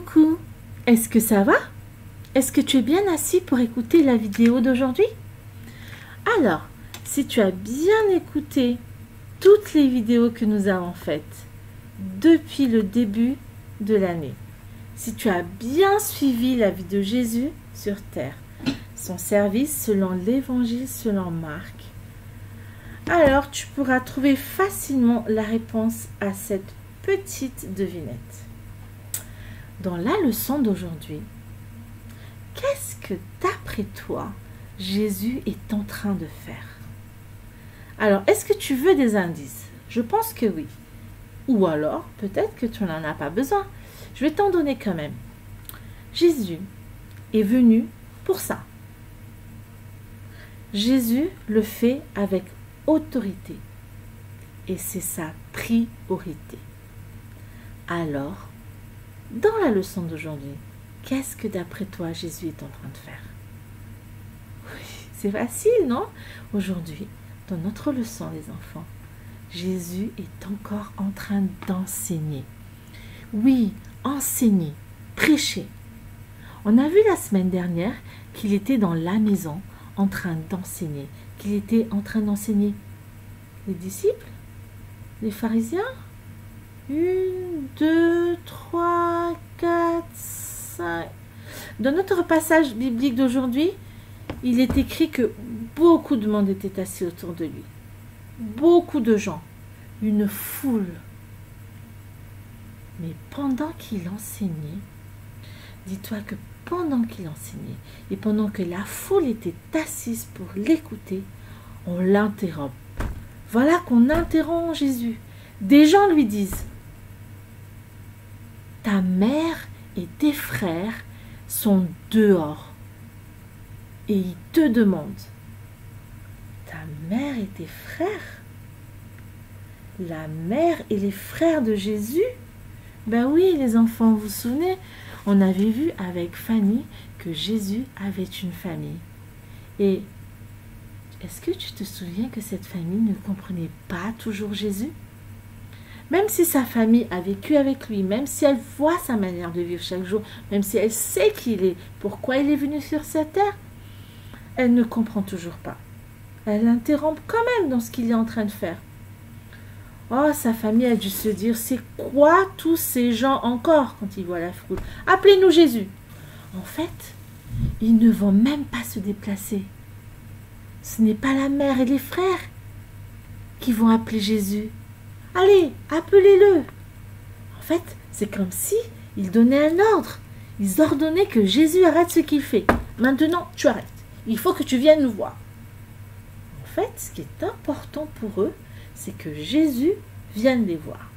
Coucou, est-ce que ça va? Est-ce que tu es bien assis pour écouter la vidéo d'aujourd'hui? Alors, si tu as bien écouté toutes les vidéos que nous avons faites depuis le début de l'année, si tu as bien suivi la vie de Jésus sur terre, son service selon l'évangile selon Marc, alors tu pourras trouver facilement la réponse à cette petite devinette. Dans la leçon d'aujourd'hui, qu'est-ce que d'après toi, Jésus est en train de faire? Alors, est-ce que tu veux des indices? Je pense que oui. Ou alors, peut-être que tu n'en as pas besoin. Je vais t'en donner quand même. Jésus est venu pour ça. Jésus le fait avec autorité. Et c'est sa priorité. Alors, dans la leçon d'aujourd'hui, qu'est-ce que d'après toi Jésus est en train de faire? Oui, c'est facile, non? Aujourd'hui, dans notre leçon, les enfants, Jésus est encore en train d'enseigner. Oui, enseigner, prêcher. On a vu la semaine dernière qu'il était dans la maison en train d'enseigner. Qu'il était en train d'enseigner les disciples, les pharisiens. 1, 2, 3, 4, 5. Dans notre passage biblique d'aujourd'hui, il est écrit que beaucoup de monde était assis autour de lui. Beaucoup de gens. Une foule. Mais pendant qu'il enseignait, dis-toi que pendant qu'il enseignait et pendant que la foule était assise pour l'écouter, on l'interrompt. Voilà qu'on interrompt Jésus. Des gens lui disent: ta mère et tes frères sont dehors et ils te demandent. Ta mère et tes frères? La mère et les frères de Jésus? Ben oui, les enfants, vous vous souvenez, on avait vu avec Fanny que Jésus avait une famille. Et est-ce que tu te souviens que cette famille ne comprenait pas toujours Jésus? Même si sa famille a vécu avec lui, même si elle voit sa manière de vivre chaque jour, même si elle sait qui il est, pourquoi il est venu sur cette terre, elle ne comprend toujours pas. Elle l'interrompt quand même dans ce qu'il est en train de faire. Oh, sa famille a dû se dire: c'est quoi tous ces gens encore quand ils voient la foule? Appelez-nous Jésus. En fait, ils ne vont même pas se déplacer. Ce n'est pas la mère et les frères qui vont appeler Jésus. Allez, appelez-le. En fait, c'est comme si ils donnaient un ordre. Ils ordonnaient que Jésus arrête ce qu'il fait. Maintenant, tu arrêtes. Il faut que tu viennes nous voir. En fait, ce qui est important pour eux, c'est que Jésus vienne les voir.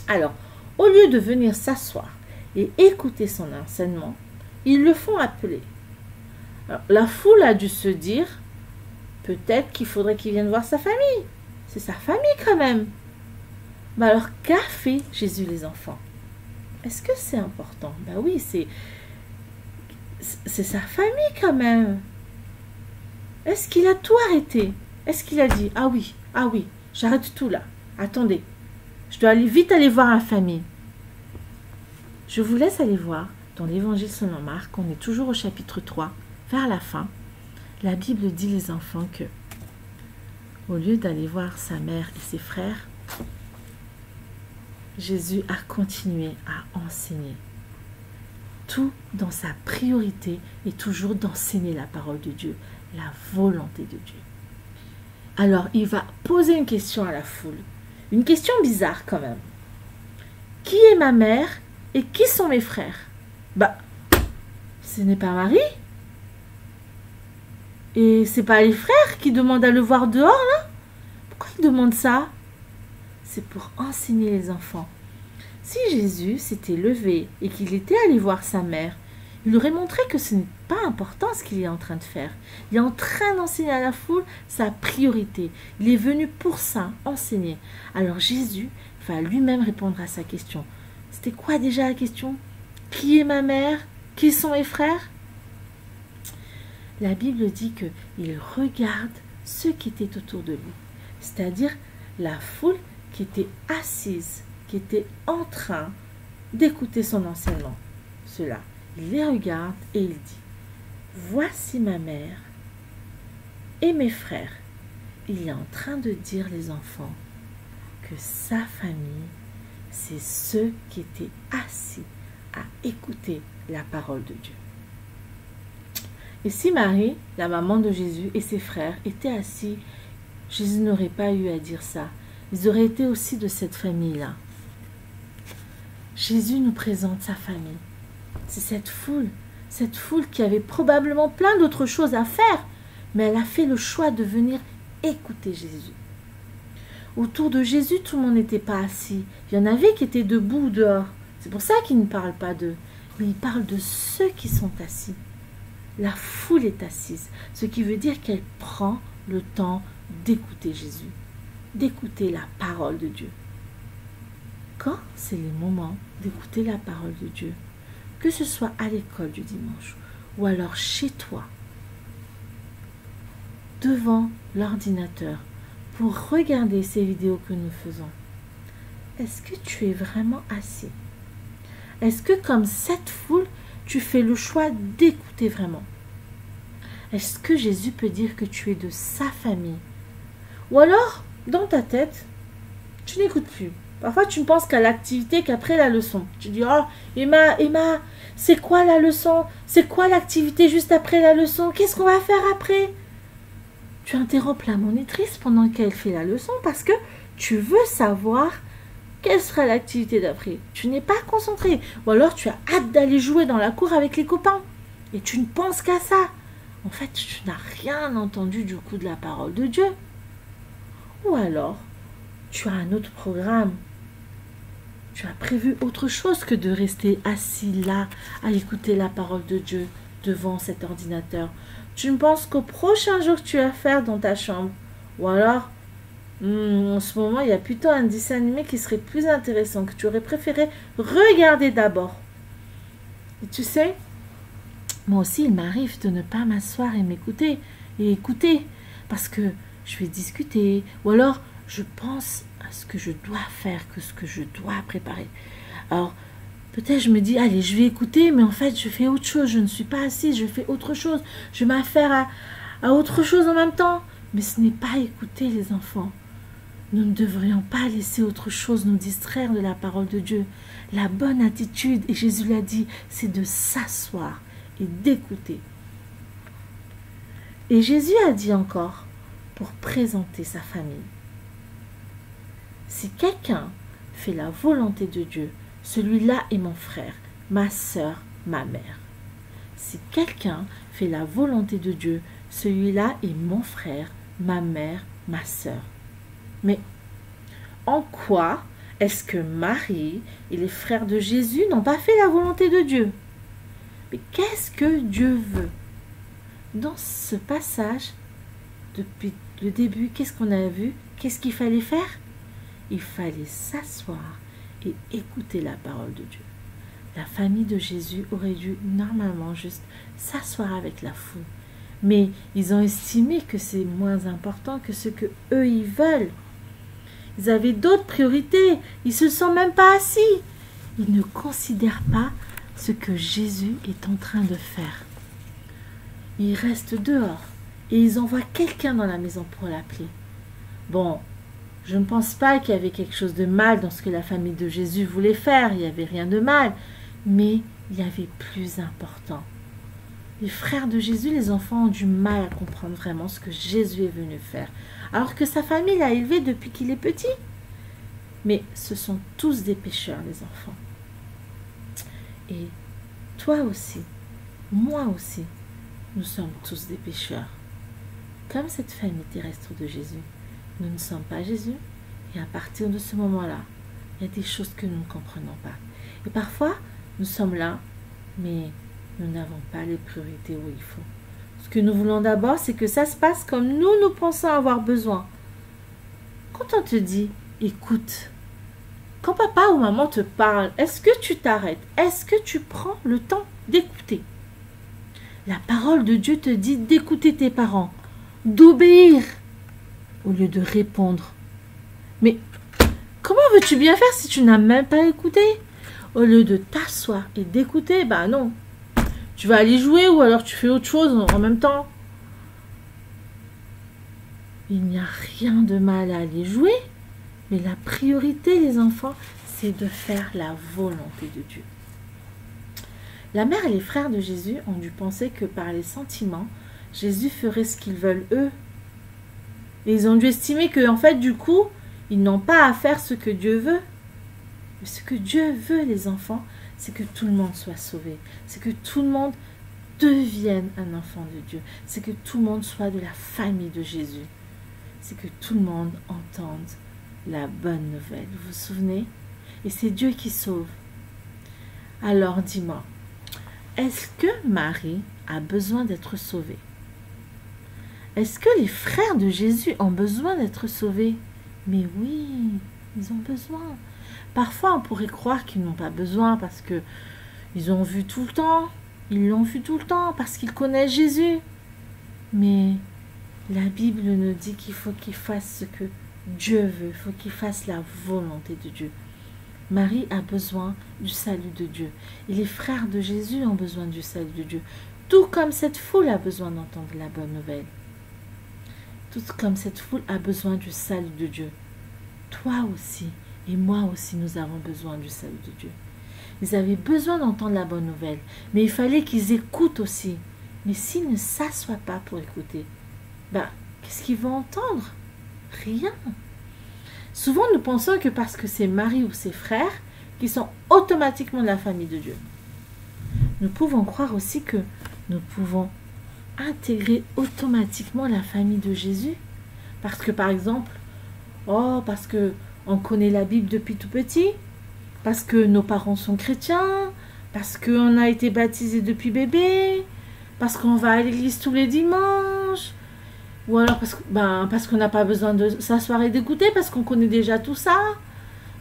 Alors, au lieu de venir s'asseoir et écouter son enseignement, ils le font appeler. Alors, la foule a dû se dire: peut-être qu'il faudrait qu'il vienne voir sa famille. C'est sa famille quand même. Mais alors, qu'a fait Jésus, les enfants? Est-ce que c'est important? Ben oui, c'est sa famille quand même. Est-ce qu'il a tout arrêté? Est-ce qu'il a dit: ah oui, j'arrête tout là. Attendez, je dois vite aller voir la famille. Je vous laisse aller voir dans l'évangile selon Marc. On est toujours au chapitre 3, vers la fin. La Bible dit, les enfants, que au lieu d'aller voir sa mère et ses frères, Jésus a continué à enseigner. Tout dans sa priorité est toujours d'enseigner la parole de Dieu, la volonté de Dieu. Alors, il va poser une question à la foule. Une question bizarre quand même. Qui est ma mère et qui sont mes frères? Bah, ce n'est pas Marie. Et c'est pas les frères qui demandent à le voir dehors, là? Pourquoi ils demandent ça? C'est pour enseigner les enfants. Si Jésus s'était levé et qu'il était allé voir sa mère, il aurait montré que ce n'est pas important ce qu'il est en train de faire. Il est en train d'enseigner à la foule sa priorité. Il est venu pour ça, enseigner. Alors Jésus va lui-même répondre à sa question. C'était quoi déjà la question? Qui est ma mère? Qui sont mes frères? La Bible dit qu'il regarde ceux qui étaient autour de lui, c'est-à-dire la foule qui était assise, qui était en train d'écouter son enseignement. Cela, il les regarde et il dit, voici ma mère et mes frères. Il est en train de dire, les enfants, que sa famille, c'est ceux qui étaient assis à écouter la parole de Dieu. Et si Marie, la maman de Jésus, et ses frères étaient assis, Jésus n'aurait pas eu à dire ça. Ils auraient été aussi de cette famille-là. Jésus nous présente sa famille. C'est cette foule qui avait probablement plein d'autres choses à faire, mais elle a fait le choix de venir écouter Jésus. Autour de Jésus, tout le monde n'était pas assis. Il y en avait qui étaient debout dehors. C'est pour ça qu'il ne parle pas d'eux. Mais il parle de ceux qui sont assis. La foule est assise, ce qui veut dire qu'elle prend le temps d'écouter Jésus, d'écouter la parole de Dieu. Quand c'est le moment d'écouter la parole de Dieu, que ce soit à l'école du dimanche ou alors chez toi, devant l'ordinateur, pour regarder ces vidéos que nous faisons, est-ce que tu es vraiment assis? Est-ce que comme cette foule, tu fais le choix d'écouter vraiment? Est-ce que Jésus peut dire que tu es de sa famille? Ou alors, dans ta tête, tu n'écoutes plus. Parfois, tu ne penses qu'à l'activité qu'après la leçon. Tu dis, oh, Emma, c'est quoi la leçon? C'est quoi l'activité juste après la leçon? Qu'est-ce qu'on va faire après? Tu interrompes la monitrice pendant qu'elle fait la leçon parce que tu veux savoir quelle sera l'activité d'après. Tu n'es pas concentré. Ou alors, tu as hâte d'aller jouer dans la cour avec les copains. Et tu ne penses qu'à ça. En fait, tu n'as rien entendu du coup de la parole de Dieu. Ou alors, tu as un autre programme. Tu as prévu autre chose que de rester assis là à écouter la parole de Dieu devant cet ordinateur. Tu ne penses qu'au prochain jour que tu vas faire dans ta chambre. Ou alors, en ce moment, il y a plutôt un dessin animé qui serait plus intéressant, que tu aurais préféré regarder d'abord. Et tu sais, moi aussi, il m'arrive de ne pas m'asseoir et m'écouter et écouter parce que je vais discuter ou alors je pense à ce que je dois faire, que ce que je dois préparer. Alors, peut-être je me dis, allez, je vais écouter, mais en fait, je fais autre chose. Je ne suis pas assise, je fais autre chose. Je m'affaire à autre chose en même temps. Mais ce n'est pas écouter, les enfants. Nous ne devrions pas laisser autre chose nous distraire de la parole de Dieu. La bonne attitude, et Jésus l'a dit, c'est de s'asseoir et d'écouter. Et Jésus a dit encore, pour présenter sa famille, si quelqu'un fait la volonté de Dieu, celui-là est mon frère, ma sœur, ma mère. Si quelqu'un fait la volonté de Dieu, celui-là est mon frère, ma mère, ma sœur. Mais en quoi est-ce que Marie et les frères de Jésus n'ont pas fait la volonté de Dieu? Mais qu'est-ce que Dieu veut? Dans ce passage, depuis le début, qu'est-ce qu'on a vu? Qu'est-ce qu'il fallait faire? Il fallait s'asseoir et écouter la parole de Dieu. La famille de Jésus aurait dû normalement juste s'asseoir avec la foule. Mais ils ont estimé que c'est moins important que ce que eux ils veulent. Ils avaient d'autres priorités. Ils ne se sont même pas assis. Ils ne considèrent pas ce que Jésus est en train de faire. Ils restent dehors et ils envoient quelqu'un dans la maison pour l'appeler. Bon, je ne pense pas qu'il y avait quelque chose de mal dans ce que la famille de Jésus voulait faire. Il n'y avait rien de mal. Mais il y avait plus important. Les frères de Jésus, les enfants, ont du mal à comprendre vraiment ce que Jésus est venu faire. Alors que sa famille l'a élevé depuis qu'il est petit. Mais ce sont tous des pécheurs, les enfants. Et toi aussi, moi aussi, nous sommes tous des pécheurs. Comme cette famille terrestre de Jésus, nous ne sommes pas Jésus. Et à partir de ce moment-là, il y a des choses que nous ne comprenons pas. Et parfois, nous sommes là, mais nous n'avons pas les priorités où il faut. Ce que nous voulons d'abord, c'est que ça se passe comme nous pensons avoir besoin. Quand on te dit, écoute, quand papa ou maman te parle, est-ce que tu t'arrêtes? Est-ce que tu prends le temps d'écouter? La parole de Dieu te dit d'écouter tes parents, d'obéir, au lieu de répondre. Mais comment veux-tu bien faire si tu n'as même pas écouté? au lieu de t'asseoir et d'écouter, bah non. Tu vas aller jouer ou alors tu fais autre chose en même temps. Il n'y a rien de mal à aller jouer, mais la priorité, les enfants, c'est de faire la volonté de Dieu. La mère et les frères de Jésus ont dû penser que par les sentiments, Jésus ferait ce qu'ils veulent eux. Et ils ont dû estimer que, en fait, du coup, ils n'ont pas à faire ce que Dieu veut. Mais ce que Dieu veut, les enfants, c'est que tout le monde soit sauvé. C'est que tout le monde devienne un enfant de Dieu. C'est que tout le monde soit de la famille de Jésus. C'est que tout le monde entende la bonne nouvelle. Vous vous souvenez? Et c'est Dieu qui sauve. Alors dis-moi, est-ce que Marie a besoin d'être sauvée? Est-ce que les frères de Jésus ont besoin d'être sauvés? Mais oui, ils ont besoin. Parfois, on pourrait croire qu'ils n'ont pas besoin parce que ils ont vu tout le temps. Ils l'ont vu tout le temps parce qu'ils connaissent Jésus. Mais la Bible nous dit qu'il faut qu'ils fassent ce que Dieu veut. Il faut qu'ils fassent la volonté de Dieu. Marie a besoin du salut de Dieu. Et les frères de Jésus ont besoin du salut de Dieu. Tout comme cette foule a besoin d'entendre la bonne nouvelle. Tout comme cette foule a besoin du salut de Dieu. Toi aussi et moi aussi, nous avons besoin du salut de Dieu. Ils avaient besoin d'entendre la bonne nouvelle, mais il fallait qu'ils écoutent aussi. Mais s'ils ne s'assoient pas pour écouter, qu'est-ce qu'ils vont entendre? Rien. Souvent, nous pensons que parce que c'est Marie ou ses frères qui sont automatiquement de la famille de Dieu. Nous pouvons croire aussi que nous pouvons intégrer automatiquement la famille de Jésus. Parce que, par exemple, parce que on connaît la Bible depuis tout petit, parce que nos parents sont chrétiens, parce qu'on a été baptisé depuis bébé, parce qu'on va à l'église tous les dimanches, ou alors parce qu'on n'a pas besoin de s'asseoir et d'écouter, parce qu'on connaît déjà tout ça,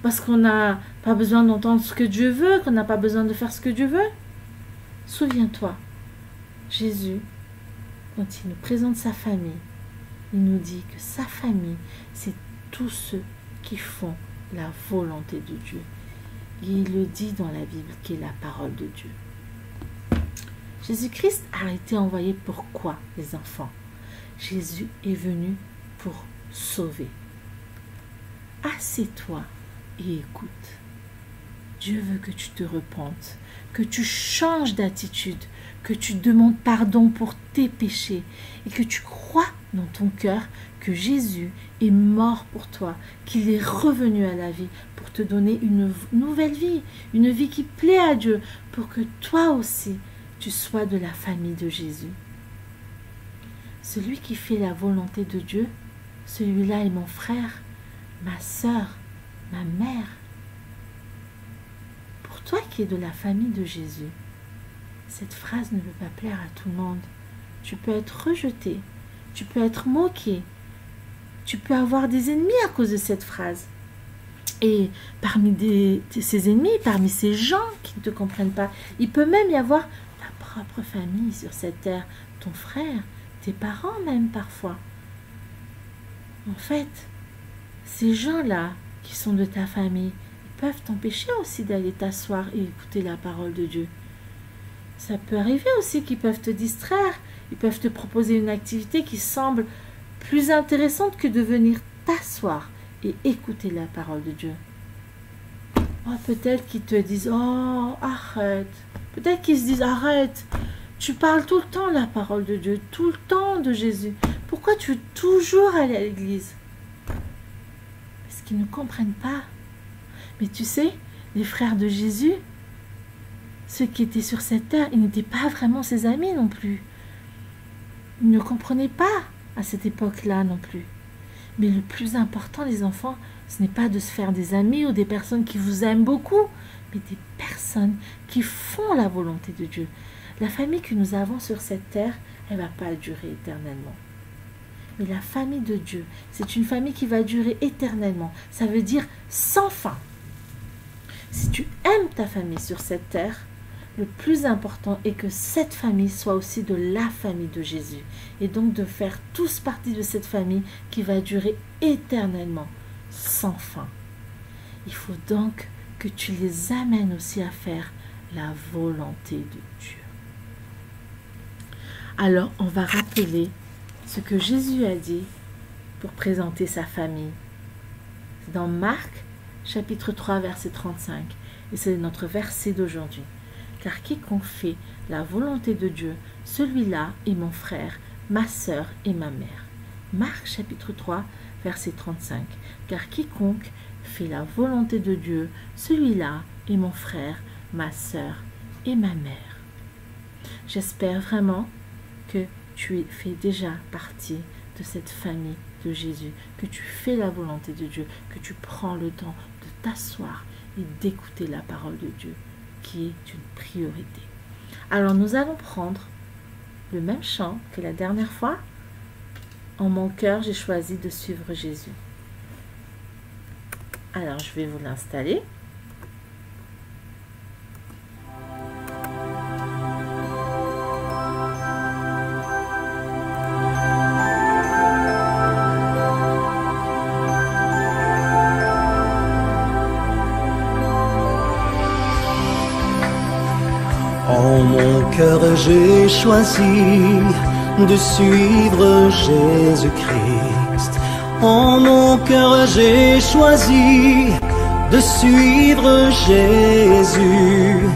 parce qu'on n'a pas besoin d'entendre ce que Dieu veut, qu'on n'a pas besoin de faire ce que Dieu veut. Souviens-toi, Jésus, quand il nous présente sa famille, il nous dit que sa famille, c'est tous ceux qui font la volonté de Dieu. Et il le dit dans la Bible, qui est la parole de Dieu. Jésus-Christ a été envoyé pour quoi, les enfants? Jésus est venu pour sauver. Assieds-toi et écoute. Dieu veut que tu te repentes, que tu changes d'attitude, que tu demandes pardon pour tes péchés et que tu crois dans ton cœur que Jésus est mort pour toi, qu'il est revenu à la vie pour te donner une nouvelle vie, une vie qui plaît à Dieu, pour que toi aussi tu sois de la famille de Jésus. Celui qui fait la volonté de Dieu, celui-là est mon frère, ma sœur, ma mère. Pour toi qui es de la famille de Jésus, cette phrase ne peut pas plaire à tout le monde. Tu peux être rejeté, tu peux être moqué, tu peux avoir des ennemis à cause de cette phrase. Et parmi ces ennemis, parmi ces gens qui ne te comprennent pas, il peut même y avoir ta propre famille sur cette terre, ton frère, tes parents même parfois. En fait, ces gens-là qui sont de ta famille, ils peuvent t'empêcher aussi d'aller t'asseoir et écouter la parole de Dieu. Ça peut arriver aussi qu'ils peuvent te distraire, ils peuvent te proposer une activité qui semble plus intéressante que de venir t'asseoir et écouter la parole de Dieu. Peut-être qu'ils te disent « Oh, arrête !» Peut-être qu'ils se disent « Arrête, tu parles tout le temps de la parole de Dieu, tout le temps de Jésus. Pourquoi tu veux toujours aller à l'église ?» Parce qu'ils ne comprennent pas. Mais tu sais, les frères de Jésus, ceux qui étaient sur cette terre, ils n'étaient pas vraiment ses amis non plus. Ils ne comprenaient pas à cette époque-là non plus. Mais le plus important, les enfants, ce n'est pas de se faire des amis ou des personnes qui vous aiment beaucoup, mais des personnes qui font la volonté de Dieu. La famille que nous avons sur cette terre, elle ne va pas durer éternellement. Mais la famille de Dieu, c'est une famille qui va durer éternellement. Ça veut dire sans fin. Si tu aimes ta famille sur cette terre, le plus important est que cette famille soit aussi de la famille de Jésus. Et donc de faire tous partie de cette famille qui va durer éternellement, sans fin. Il faut donc que tu les amènes aussi à faire la volonté de Dieu. Alors, on va rappeler ce que Jésus a dit pour présenter sa famille. C'est dans Marc, chapitre 3, verset 35. Et c'est notre verset d'aujourd'hui. Car quiconque fait la volonté de Dieu, celui-là est mon frère, ma sœur et ma mère. Marc, chapitre 3, verset 35. Car quiconque fait la volonté de Dieu, celui-là est mon frère, ma sœur et ma mère. J'espère vraiment que tu fais déjà partie de cette famille de Jésus, que tu fais la volonté de Dieu, que tu prends le temps de t'asseoir et d'écouter la parole de Dieu, qui est une priorité. Alors nous allons prendre le même chant que la dernière fois. En mon cœur, j'ai choisi de suivre Jésus. Alors je vais vous l'installer. En mon cœur j'ai choisi de suivre Jésus-Christ. En mon cœur j'ai choisi de suivre Jésus.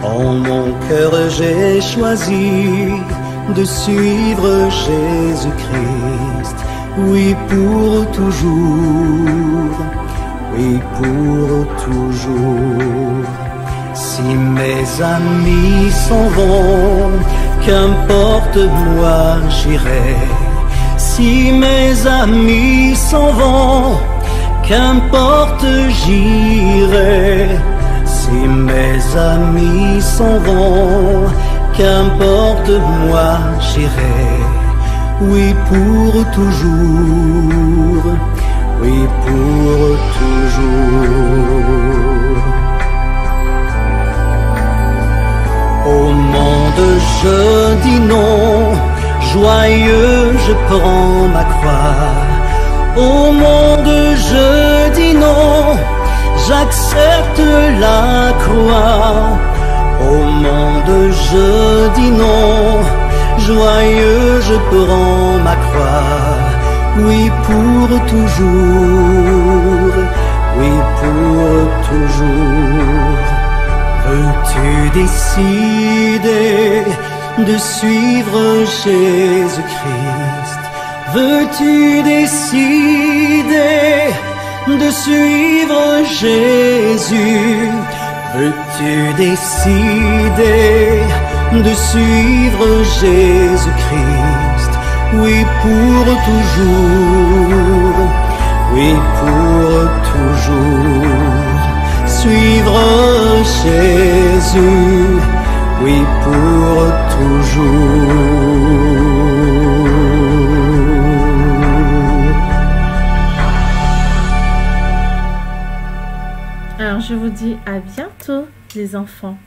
En mon cœur j'ai choisi de suivre Jésus-Christ. Oui, pour toujours. Oui, pour toujours. Si mes amis s'en vont, qu'importe, moi j'irai. Si mes amis s'en vont, qu'importe, j'irai. Si mes amis s'en vont, qu'importe, moi j'irai. Oui, pour toujours. Oui, pour toujours. Au monde je dis non, joyeux je prends ma croix. Au monde je dis non, j'accepte la croix. Au monde je dis non, joyeux je prends ma croix. Oui, pour toujours, oui, pour toujours. Veux-tu décider de suivre Jésus-Christ? Veux-tu décider de suivre Jésus? Veux-tu décider de suivre Jésus-Christ? Oui, pour toujours, oui, pour toujours. Suivre Jésus, oui, pour toujours. Alors je vous dis à bientôt les enfants.